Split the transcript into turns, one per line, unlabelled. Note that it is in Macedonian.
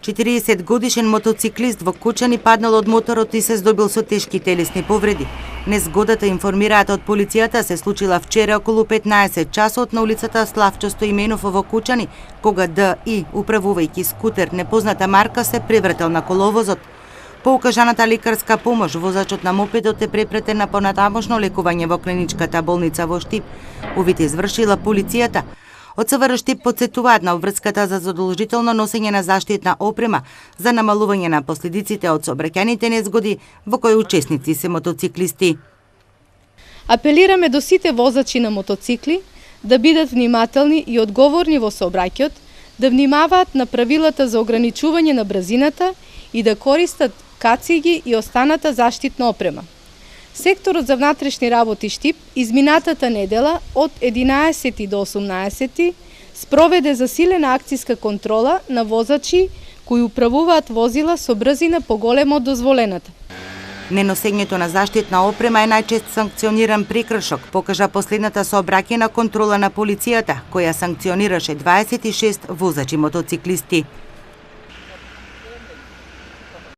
40-годишен мотоциклист во Кучани паднал од моторот и се здобил со тешки телесни повреди. Незгодата, информираат од полицијата, се случила вчера околу 15 часот на улицата Славчо Стоименов во Кучани, кога Д.И. управувајќи скутер непозната марка се превртел на коловозот. По укажаната лекарска помош, возачот на мопедот е препретен на понатамошно лекување во клиничката болница во Штип. Увид извршила полицијата. Од СВР Штип потсетуваат на обврската за задолжително носење на заштитна опрема за намалување на последиците од сообраќајните незгоди во кои учесници се мотоциклисти.
Апелираме до сите возачи на мотоцикли да бидат внимателни и одговорни во сообраќајот, да внимаваат на правилата за ограничување на брзината и да користат кациги и останата заштитна опрема. Секторот за внатрешни работи Штип изминатата недела од 11 до 18 спроведе засилена акцијска контрола на возачи кои управуваат возила со брзина поголема од дозволената.
Неносењето на заштитна опрема е најчест санкциониран прекршок, покажа последната сообраќајна контрола на полицијата, која санкционираше 26 возачи мотоциклисти.